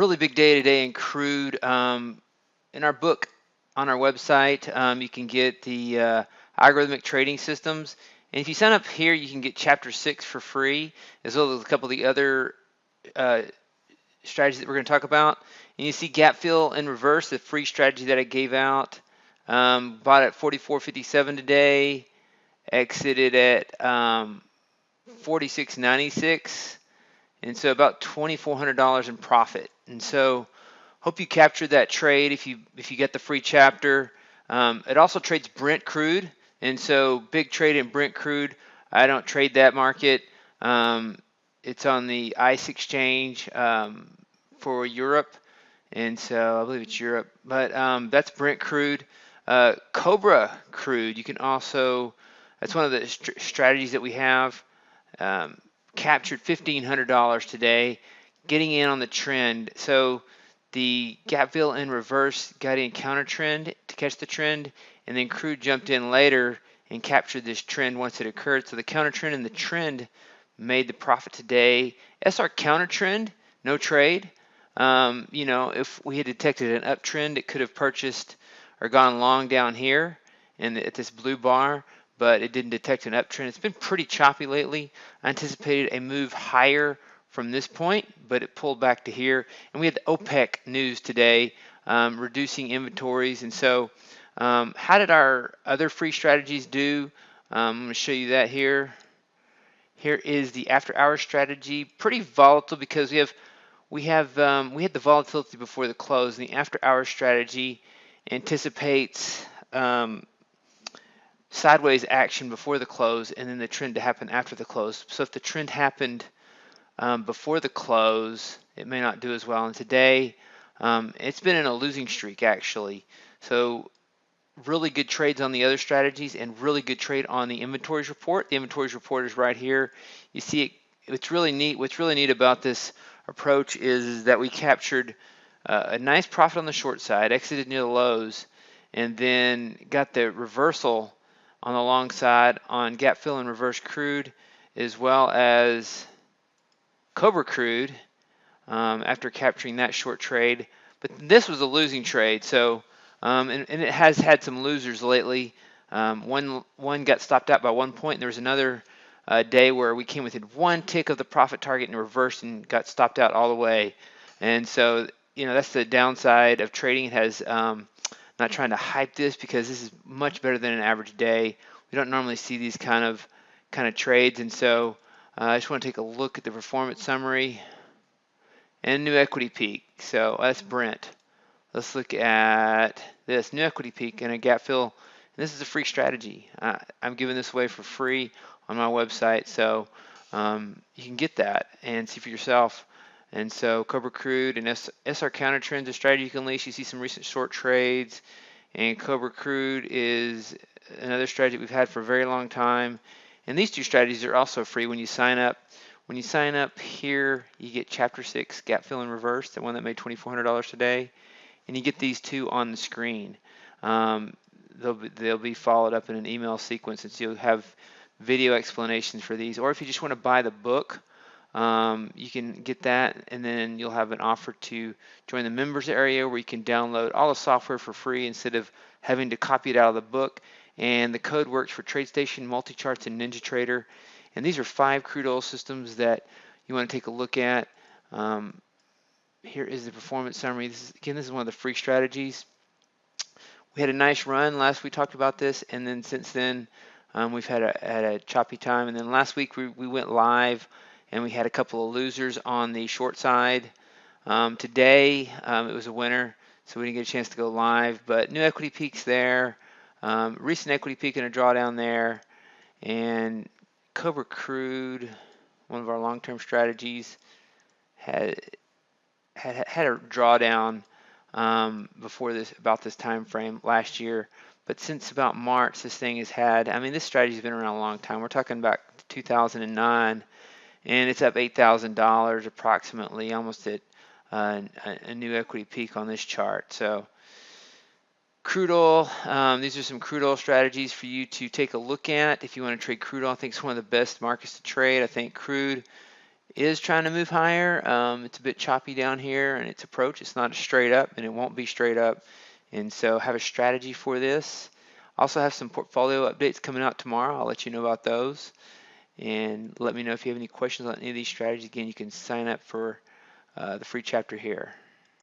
Really big day today in crude. In our book on our website, you can get the algorithmic trading systems. And if you sign up here, you can get chapter 6 for free, as well as a couple of the other uh, strategies that we're going to talk about. And you see gap fill in reverse, the free strategy that I gave out. Bought at 44.57 today, exited at 46.96. And so about $2,400 in profit. And so hope you captured that trade if you get the free chapter. It also trades Brent crude, and so big trade in Brent crude. I don't trade that market. It's on the ICE exchange for Europe, and so I believe it's Europe. But that's Brent crude. Cobra crude. You can also, that's one of the strategies that we have. Captured $1,500 today, getting in on the trend. So the gap fill in reverse got in counter trend to catch the trend, and then crude jumped in later and captured this trend once it occurred. So the counter trend and the trend made the profit today. SR counter trend, no trade. If we had detected an uptrend, it could have purchased or gone long down here and at this blue bar, but it didn't detect an uptrend. It's been pretty choppy lately. I anticipated a move higher from this point, but it pulled back to here. And we had the OPEC news today, reducing inventories. And so how did our other free strategies do? I'm going to show you that here. Here is the after hours strategy. Pretty volatile because we had the volatility before the close, and the after hours strategy anticipates sideways action before the close and then the trend to happen after the close. So if the trend happened before the close, it may not do as well. And today, it's been in a losing streak actually. So really good trades on the other strategies and really good trade on the inventories report. The inventories report is right here. You see it. It's really neat. What's really neat about this approach is that we captured a nice profit on the short side, exited near the lows, and then got the reversal on the long side on gap fill and reverse crude, as well as Cobra crude after capturing that short trade. But this was a losing trade, so and it has had some losers lately. One got stopped out by 1 point, and there was another day where we came within one tick of the profit target and reversed and got stopped out all the way. And so that's the downside of trading. It has not trying to hype this because this is much better than an average day. We don't normally see these kind of trades, and so I just want to take a look at the performance summary and new equity peak. So that's Brent. Let's look at this new equity peak and a gap fill. And this is a free strategy. I'm giving this away for free on my website, so you can get that and see for yourself. And so Cobra Crude and SR counter trends, a strategy you can leash. You see some recent short trades, and Cobra Crude is another strategy we've had for a very long time. And these two strategies are also free when you sign up. When you sign up here, you get Chapter 6 Gap Fill in Reverse, the one that made $2,400 today, and you get these two on the screen. They'll be followed up in an email sequence, and so you'll have video explanations for these. Or if you just want to buy the book, you can get that, and then you'll have an offer to join the members area where you can download all the software for free instead of having to copy it out of the book. And the code works for TradeStation, MultiCharts, and NinjaTrader. And these are 5 crude oil systems that you want to take a look at. Here is the performance summary. This is one of the free strategies. We had a nice run last we talked about this, and then since then we've had a choppy time. And then last week we went live, and we had a couple of losers on the short side. Today it was a winner, so we didn't get a chance to go live. But new equity peaks there, recent equity peak and a drawdown there, and Cobra Crude, one of our long-term strategies, had a drawdown before about this time frame last year. But since about March, this thing has had, this strategy has been around a long time. We're talking about 2009, and it's up $8,000 approximately, almost at a new equity peak on this chart. So crude oil, these are some crude oil strategies for you to take a look at if you want to trade crude oil. I think it's one of the best markets to trade. I think crude is trying to move higher. It's a bit choppy down here in its approach. It's not a straight up, and it won't be straight up. And so have a strategy for this. Also have some portfolio updates coming out tomorrow. I'll let you know about those. And let me know if you have any questions on any of these strategies. Again, you can sign up for the free chapter here.